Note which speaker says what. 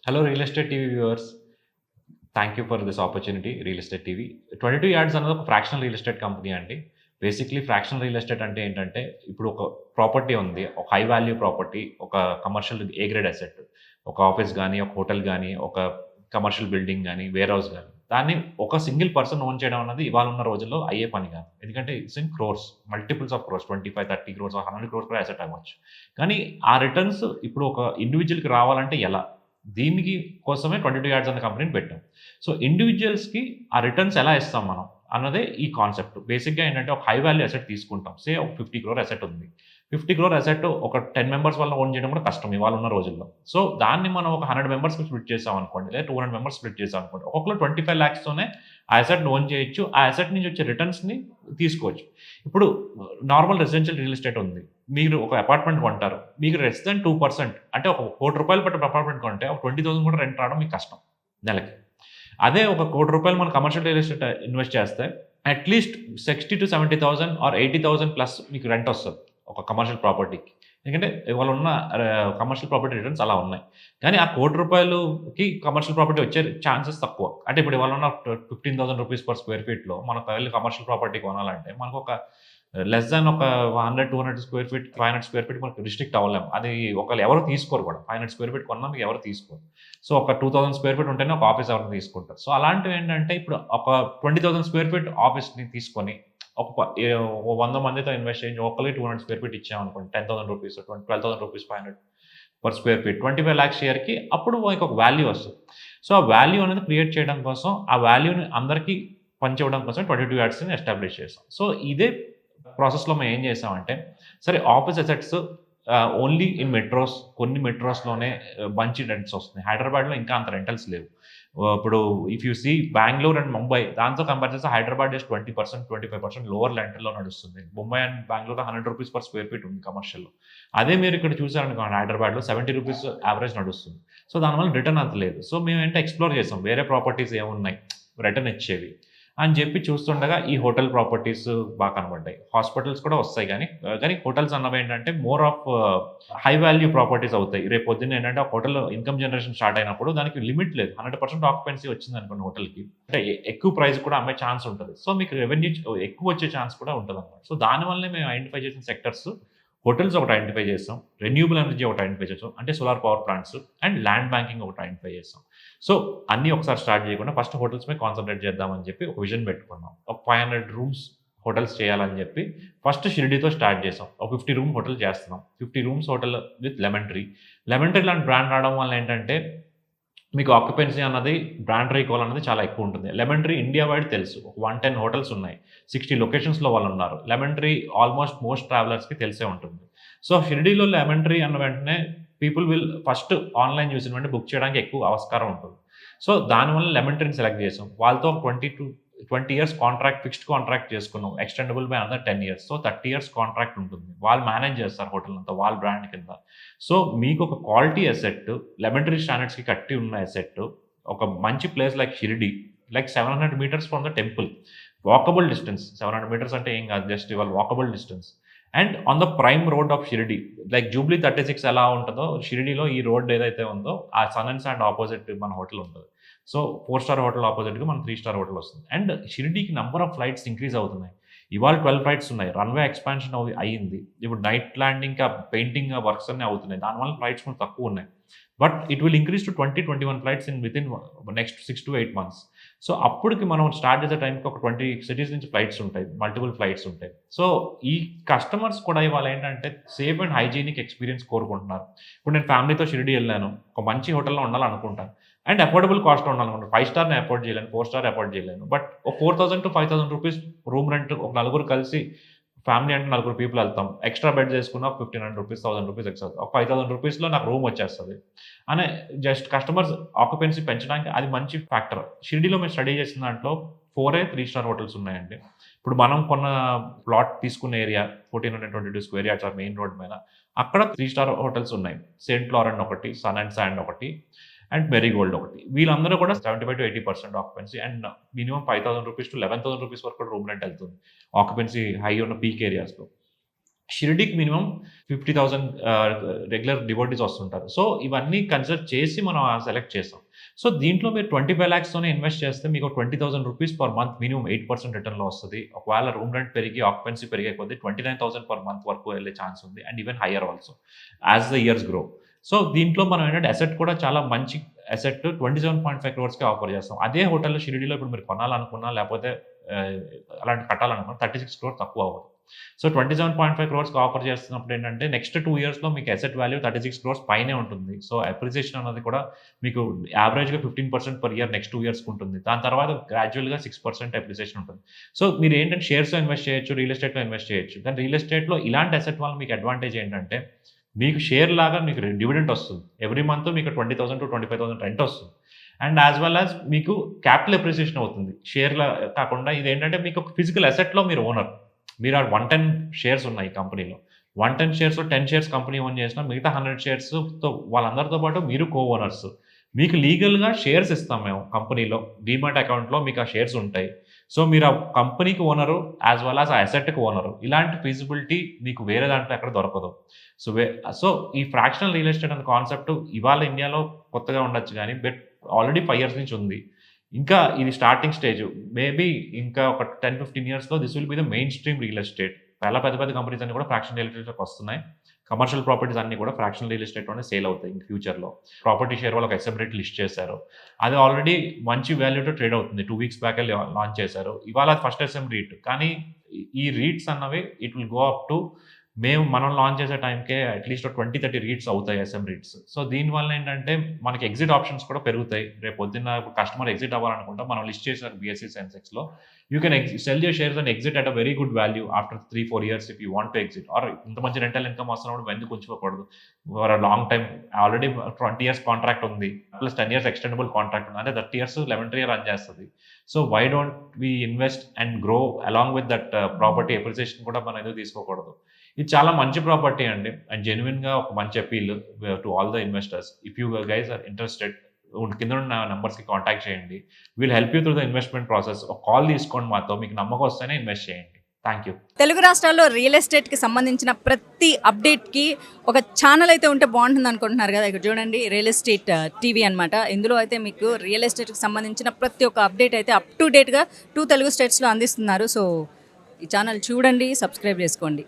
Speaker 1: Hello real estate TV viewers. Thank you for this opportunity real estate TV. 22 yards అనేది ఒక fractional real estate company అండి. Basically fractional real estate అంటే ఏంటంటే, ఇప్పుడు ఒక property ఉంది. ఒక హై వాల్యూ ప్రాపర్టీ, ఒక కమర్షియల్ ఏ గ్రేడ్ అసెట్. ఒక ఆఫీస్ గాని, ఒక హోటల్ గాని, ఒక కమర్షియల్ బిల్డింగ్ గాని, వేర్ హౌస్ గాని. దాన్ని ఒక సింగిల్ పర్సన్ ఓన్ చేయడం అన్నది ఇవాళ ఉన్న రోజుల్లో అయ్యే పని కాదు. ఎందుకంటే it's in crores, multiples of crores, 25, 30 crores, 100 crores కూడా అసెట్ అవ్వచ్చు. కానీ ఆ రిటర్న్స్ ఇప్పుడు ఒక ఇండివిడ్యువల్‌కి రావాలంటే ఎలా? దీనికి కోసమే 22 యార్డ్స్ అనే కంపెనీని పెట్టాం. సో, ఇండివిడ్యువల్స్‌కి ఆ రిటర్న్స్ ఎలా ఇస్తాం మనం అన్నదే ఈ కాన్సెప్ట్. బేసిక్‌గా ఏంటంటే ఒక హై వాల్యూ అసెట్ తీసుకుంటాం. ఒక 50 క్రోర్ అసెట్ ఉంది. 50 క్రోర్ అసెట్ ఒక 10 మెంబర్స్ వల్ల ఓన్ చేయడం కూడా కష్టం ఇవాళ ఉన్న రోజుల్లో. సో, దాన్ని మనం ఒక 100 మెంబర్స్‌కి స్ప్లిట్ చేసామనుకోండి, లేదా 200 మెంబర్స్ స్ప్లిట్ చేసామనుకోండి. ఒక్కొక్కళ్ళు 25 లాక్స్‌తోనే ఆ అసెట్‌ని ఓన్ చేయొచ్చు. ఆ అసెట్ నుంచి వచ్చే రిటర్న్స్‌ని తీసుకోవచ్చు. ఇప్పుడు నార్మల్ రెసిడెన్షియల్ రియల్ ఎస్టేట్ ఉంది. మీరు ఒక అపార్ట్మెంట్ కొంటారు. మీకు లెస్ థాన్ 2% అంటే ఒక రూ. 1,00,00,000 పెట్టి అపార్ట్మెంట్ కొంటే ఒక 20,000 కూడా రెంట్ రావడం మీకు కష్టం నెలకి. అదే ఒక రూ. 1,00,00,000 మనం కమర్షియల్ రియల్ ఎస్టేట్ ఇన్వెస్ట్ చేస్తే అట్‌లీస్ట్ 60,000-70,000 ఆర్ 80,000 ప్లస్ మీకు రెంట్ వస్తది. ఒక కమర్షియల్ ప్రాపర్టీకి. ఎందుకంటే ఇవాళ ఉన్న కమర్షియల్ ప్రాపర్టీ రిటర్న్స్ అలా ఉన్నాయి. కానీ ఆ రూ. 1,00,00,000కి కమర్షియల్ ప్రాపర్టీ వచ్చే ఛాన్సెస్ తక్కువ. అంటే ఇప్పుడు ఇవాళ ఉన్న ₹15,000 పర్ స్క్వేర్ ఫీట్‌లో మనం వెళ్లి కమర్షియల్ ప్రాపర్టీ కొనాలంటే మనకొక లెస్ థాన్ ఒక 100, 200 స్క్వేర్ ఫీట్, 500 స్క్వేర్ ఫీట్ మనకు రిస్ట్రిక్ట్ అవ్వలేము. అది ఒకళ్ళు ఎవరు తీసుకోరు కూడా. 500 స్క్వేర్ ఫీట్ కొన్నందుకు ఎవరు తీసుకోరు. సో, ఒక 2000 స్క్వేర్ ఫీట్ ఉంటేనే ఒక ఆఫీస్ ఎవరైనా తీసుకుంటారు. సో, అలాంటివేంటంటే ఇప్పుడు ఒక 20,000 స్క్వేర్ ఫీట్ ఆఫీస్‌ని తీసుకొని ఒక 100 మందితో ఇన్వెస్ట్ చేయించి ఒక్కళ్ళకి 200 స్క్వేర్ ఫీట్ ఇచ్చామనుకోండి. ₹10,000 ₹12,000 500 పర్ స్క్వేర్ ఫీట్. 25 లాక్స్ ఇయర్‌కి అప్పుడు మీకొక వాల్యూ వస్తది. సో, ఆ వాల్యూ అనేది క్రియేట్ చేయడం కోసం, ఆ వాల్యూని అందరికీ పంచివ్వడం కోసం 22 యార్డ్స్‌ని ఎస్టాబ్లిష్ చేసాం. సో, ఇదే ప్రాసెస్‌లో మేము ఏం చేసామంటే, సరే office assets only in metros, కొన్ని మెట్రోస్‌లోనే మంచి రెంట్స్ వస్తున్నాయి. హైదరాబాద్‌లో ఇంకా అంత రెంటల్స్ లేవు. ఇప్పుడు if you see Bengaluru and Mumbai దాంతో కంపేర్ చేస్తే హైదరాబాద్ జస్ట్ 20%, 25% లోవర్ రెంటల్‌లో నడుస్తుంది. ముంబై అండ్ బెంగుళూరులో ₹100 పర్ స్క్వేర్ ఫీట్ ఉంది కమర్షియల్‌లో. అదే మీరు ఇక్కడ చూసారనుకోండి హైదరాబాద్‌లో ₹70 యావరేజ్ నడుస్తుంది. సో, దానివల్ల రిటర్న్ అంత లేదు. సో, మేమేంటే ఎక్స్‌ప్లోర్ చేసాం. వేరే ప్రాపర్టీస్ ఏమున్నాయి రిటర్న్ ఇచ్చేవి అని చెప్పి చూస్తుండగా ఈ హోటల్ ప్రాపర్టీస్ బాగా కనపడ్డాయి. హాస్పిటల్స్ కూడా వస్తాయి కానీ హోటల్స్ అన్నవేంటంటే more of high value properties అవుతాయి. రేపు పొద్దున్న ఏంటంటే ఆ హోటల్‌లో ఇన్‌కమ్ జనరేషన్ స్టార్ట్ అయినప్పుడు దానికి లిమిట్ లేదు. 100% ఆక్యుపెన్సీ వచ్చిందనుకోండి హోటల్‌కి. అంటే ఎక్కువ ప్రైస్ కూడా అమ్మే ఛాన్స్ ఉంటది. సో, మీకు రెవెన్యూ ఎక్కువ వచ్చే ఛాన్స్ కూడా ఉంటదన్నమాట. సో, దానివల్లనే మేము ఐడెంటిఫై చేసిన సెక్టర్స్ హోటల్స్ ఒకటి ఐడెంటిఫై చేసాం. రెన్యూబుల్ ఎనర్జీ ఒకటి ఐడెంటిఫై చేసాం. అంటే solar power plants and land banking ఒకటి ఐడెంటిఫై చేసాం. సో, అన్నీ ఒకసారి స్టార్ట్ చేయకుండా ఫస్ట్ హోటల్స్ మీద కాన్సంట్రేట్ చేద్దామని చెప్పి ఒక విజన్ పెట్టుకున్నాం. ఒక 500 రూమ్స్ హోటల్స్ చేయాలని చెప్పి ఫస్ట్ షిరిడీతో స్టార్ట్ చేసాం. ఒక 50 రూమ్ హోటల్ చేస్తున్నాం. 50 rooms hotel with lemon tree. Lemon tree లాంటి బ్రాండ్ రావడం వల్ల ఏంటంటే మీకు ఆక్యుపెన్సీ అన్నది బ్రాండ్ రీకాల్ అన్నది చాలా ఎక్కువ ఉంటుంది. లెమన్ ట్రీ ఇండియా వైడ్ తెలుసు. ఒక 110 హోటల్స్ ఉన్నాయి. 60 లొకేషన్స్‌లో వాళ్ళున్నారు. లెమన్ ట్రీ ఆల్‌మోస్ట్ మోస్ట్ ట్రావెలర్స్‌కి తెలిసే ఉంటుంది. సో, షిరిడీలో లెమన్ ట్రీ అన్న వెంటనే పీపుల్ విల్ ఫస్ట్ ఆన్‌లైన్ చూసిన వెంటనే బుక్ చేయడానికి ఎక్కువ ఆస్కారం ఉంటుంది. సో, దానివల్ల లెమన్ ట్రీని సెలెక్ట్ చేసాం. వాళ్ళతో 20 ఇయర్స్ కాంట్రాక్ట్, ఫిక్స్డ్ కాంట్రాక్ట్ చేసుకున్నాం. Extendable by another 10 years. So, 30 years contract ఉంటుంది. వాళ్ళు మేనేజ్ చేస్తారు హోటల్ అంతా వాళ్ళ బ్రాండ్ కింద. సో, మీకొక క్వాలిటీ అసెట్, లెమన్ ట్రీ స్టాండర్డ్స్‌కి కట్టి ఉన్న అసెట్, ఒక మంచి place like Shirdi, like 700 meters from the temple. Walkable distance. 700 meters అంటే ఏం కాదు. జస్ట్ ఇవాళ walkable distance. And on the prime road of Shirdi. Like Jubilee 36 ఎలా ఉంటదో, షిరిడీలో ఈ రోడ్ ఏదైతే ఉందో, ఆ సన్ అండ్ సాండ్ అపోజిట్ మన హోటల్ ఉంటది. సో, 4 స్టార్ హోటల్ అపోజిట్‌గా మనకు 3 స్టార్ హోటల్ వస్తుంది. అండ్ షిరిడీకి నంబర్ ఆఫ్ ఫ్లైట్స్ ఇంక్రీజ్ అవుతున్నాయి. ఇవాళ 12 ఫ్లైట్స్ ఉన్నాయి. రన్‌వే ఎక్స్‌పాన్షన్ అయింది. ఇప్పుడు నైట్ ల్యాండింగ్ పెయింటింగ్ వర్క్స్ అన్నీ అవుతున్నాయి. దానివల్ల ఫ్లైట్స్ కూడా తక్కువున్నాయి. But it will increase to 20, 21 flights within next 6-8 months. So, అప్పటికి మనం స్టార్ట్ చేసే టైంకి ఒక 20 సిటీస్ నుంచి ఫ్లైట్స్ ఉంటాయి. మల్టిపుల్ ఫ్లైట్స్ ఉంటాయి. సో, ఈ కస్టమర్స్ కూడా ఇవాళ ఏంటంటే సేఫ్ అండ్ హైజీనిక్ ఎక్స్‌పీరియన్స్ కోరుకుంటున్నారు. ఇప్పుడు నేను ఫ్యామిలీతో షిరిడీ ఎళ్ళాను. ఒక మంచి హోటల్‌లో ఉండాలనుకుంటాను. అండ్ అఫోర్డబుల్ కాస్ట్‌లో ఉండాలనుకుంటాను. 5 స్టార్‌ని అఫోర్డ్ చేయలేను. 4 స్టార్ అఫోర్డ్ చేయలేను. బట్ ఒక ₹4,000-5,000 రూమ్ రెంట్ ఒక నలుగురు కలిసి ఫ్యామిలీ అంటే నలుగురు పీపుల్ ఎళ్తాం. ఎక్స్‌ట్రా బెడ్ చేసుకున్న ఒక ₹1,500, ₹1,000 ఎక్స్‌ట్రా. ఒక ₹5,000లో నాకు రూమ్ వచ్చేస్తది. అనే జస్ట్ కస్టమర్స్ ఆక్యుపెన్సీ పెంచడానికి అది మంచి ఫ్యాక్టర్. షిరిడీలో మేము స్టడీ చేసిన దాంట్లో 3 స్టార్ హోటల్స్ ఉన్నాయండి. ఇప్పుడు మనం కొన్న ప్లాట్ తీసుకున్న area 1422 square yards main road మీద. అక్కడ 3 స్టార్ హోటల్స్ ఉన్నాయి. సెయింట్ లారెంట్ ఒకటి, సన్ అండ్ సాండ్ ఒకటి అండ్ మెరీగోల్డ్ ఒకటి. వీళ్ళందరూ కూడా 75-80% ఆక్యుపెన్సీ అండ్ మినిమమ్ ₹5,000 to ₹11,000 వరకు కూడా రూమ్ రెంట్ ఎళ్తుంది. ఆక్యుపెన్సీ హై ఉన్న పీక్ ఏరియాస్‌లో. షిరిడీకి మినిమం 50,000 రెగ్యులర్ డివోటీస్ వస్తుంటారు. సో ఇవన్నీ కన్సిడర్ చేసి మనం సెలెక్ట్ చేసాం. సో దీంట్లో మీరు 25 లాక్స్‌తోనే ఇన్వెస్ట్ చేస్తే మీకు 20,000 రూపీస్ పర్ మంత్ మినిమమ్ 8% రిటర్న్‌లో వస్తది. ఒకవేళ రూమ్ రెంట్ పెరిగి ఆక్యుపెన్సీ పెరిగే కొద్దీ 29,000 పర్ మంత్ వరకు వెళ్ళే ఛాన్స్ ఉంది. And even higher also as the years grow. So దీంట్లో మనం ఏంటంటే అసెట్ కూడా చాలా మంచి అసెట్ 27.5 క్రోర్స్‌కే ఆఫర్ చేస్తాం. అదే హోటల్ షిరిడీలో ఇప్పుడు మీరు కొనాలనుకున్నా లేకపోతే అలాంటి కట్టాలనుకున్నా 36 క్రోర్స్ తక్కువ అవ్వదు. సో 27.5 క్రోర్స్‌కి ఆఫర్ చేస్తున్నప్పుడు ఏంటంటే నెక్స్ట్ 2 ఇయర్స్‌లో మీకు అసెట్ వాల్యూ 36 క్రోర్స్ పైనే ఉంటుంది. సో అప్రిసియేషన్ అన్నది కూడా మీకు యావరేజ్‌గా 15% పర్ ఇయర్ నెక్స్ట్ 2 ఇయర్స్‌కి ఉంటుంది. దాని తర్వాత గ్రాడ్యువల్‌గా 6% అప్రిసియేషన్ ఉంటుంది. సో మీరు ఏంటంటే షేర్స్‌లో ఇన్వెస్ట్ చేయొచ్చు, రియల్ ఎస్టేట్‌లో ఇన్వెస్ట్ చేయొచ్చు. కానీ రియల్ ఎస్టేట్‌లో ఇలాంటి అసెట్ వల్ల మీకు అడ్వాంటేజ్ ఏంటంటే మీకు షేర్ లాగా మీకు డివిడెండ్ వస్తుంది. ఎవ్రీ మంత్ మీకు 20,000-25,000 రెంట్ వస్తుంది. అండ్ యాస్ వెల్ యాస్ మీకు క్యాపిటల్ అప్రిసియేషన్ అవుతుంది. షేర్‌లా కాకుండా ఇదేంటంటే మీకు ఫిజికల్ అసెట్‌లో మీరు ఓనర్. మీరు ఆ 110 షేర్స్ ఉన్నాయి ఈ కంపెనీలో. 110 షేర్స్‌లో 10 షేర్స్ కంపెనీ ఓన్ చేసినా మిగతా 100 షేర్స్‌తో వాళ్ళందరితో పాటు మీరు కో ఓనర్స్. మీకు లీగల్‌గా షేర్స్ ఇస్తాం మేము కంపెనీలో. డీమాట్ అకౌంట్‌లో మీకు ఆ షేర్స్ ఉంటాయి. సో మీరు ఆ కంపెనీకి ఓనరు యాస్ వెల్ యాస్ ఆ అసెట్‌కి ఓనరు. ఇలాంటి ఫీజిబిలిటీ మీకు వేరే దాంట్లో ఎక్కడ దొరకదు. సో ఈ ఫ్రాక్షనల్ రియల్ ఎస్టేట్ అనే కాన్సెప్ట్ ఇవాళ ఇండియాలో కొత్తగా ఉండొచ్చు గానీ బట్ ఆల్రెడీ 5 ఇయర్స్ నుంచి ఉంది. ఇంకా ఇది స్టార్టింగ్ స్టేజ్. మేబీ ఇంకా ఒక 10, 15 ఇయర్స్‌లో this will be the main stream real estate. చాలా పెద్ద పెద్ద కంపెనీస్ అన్నీ కూడా ఫ్రాక్షనల్ రియల్ ఎస్టేట్‌లోకి వస్తున్నాయి. కమర్షియల్ ప్రాపర్టీస్ అన్నీ కూడా ఫ్రాక్షనల్ రియల్ ఎస్టేట్‌లోనే సేల్ అవుతాయి ఇంక ఫ్యూచర్‌లో. ప్రాపర్టీ షేర్ వాళ్ళు ఒక ఎస్ఎం రేట్ లిస్ట్ చేశారు. అది ఆల్రెడీ మంచి వాల్యూతో ట్రేడ్ అవుతుంది. 2 వీక్స్ బ్యాకే లాంచ్ చేశారు. ఇవాళ ఫస్ట్ ఎస్ఎం రీట్. కానీ ఈ రీట్స్ అన్నవి it will go up to మనం లాంచ్ చేసే టైంకే అట్‌లీస్ట్ 20, 30 రీట్స్ అవుతాయి ఎస్ఎం రీట్స్. సో దీనివల్ల ఏంటంటే మనకి ఎగ్జిట్ ఆప్షన్స్ కూడా పెరుగుతాయి. రేపు పొద్దున్న కస్టమర్ ఎగ్జిట్ అవ్వాలనుకుంటే మనం లిస్ట్ చేసిన బీఎస్ఈ సెన్సెక్స్‌లో you can sell your shares and exit at a very good value after 3, 4 years if you want to exit. Or ఇంత మంచి రెంటల్ ఇన్‌కమ్ వస్తున్నప్పుడు ఎందుకు ఉంచుకోకూడదు? For a long time already 20 years contract ఉంది. Plus 10 years extendable contract ఉంది. అంటే 30 years 11th year run చేస్తది. So why don't we invest and grow along with that property appreciation కూడా మనం ఎందుకు తీసుకోకూడదు? ఇది చాలా మంచి ప్రాపర్టీ అండి. అండ్ జెన్యూన్‌గా ఒక మంచి appeal to all the investors. If you guys are interested కింద ఉన్న నంబర్స్‌కి కాంటాక్ట్ చేయండి. Will help you through the investment process. ఒక కాల్ తీసుకోండి మాతో. మీకు నమ్మకం వస్తేనే ఇన్వెస్ట్ చేయండి. Thank you.
Speaker 2: తెలుగు రాష్ట్రాల్లో రియల్ ఎస్టేట్‌కి సంబంధించిన ప్రతి అప్డేట్‌కి ఒక ఛానల్ అయితే ఉంటే బాగుంటుంది అనుకుంటున్నారు కదా. ఇక్కడ చూడండి రియల్ ఎస్టేట్ టీవీ అనమాట. ఇందులో అయితే మీకు రియల్ ఎస్టేట్‌కి సంబంధించిన ప్రతి ఒక్క అప్డేట్ అయితే అప్ టు డేట్‌గా 2 తెలుగు స్టేట్స్‌లో అందిస్తున్నారు. సో ఈ ఛానల్ చూడండి, సబ్స్క్రైబ్ చేసుకోండి.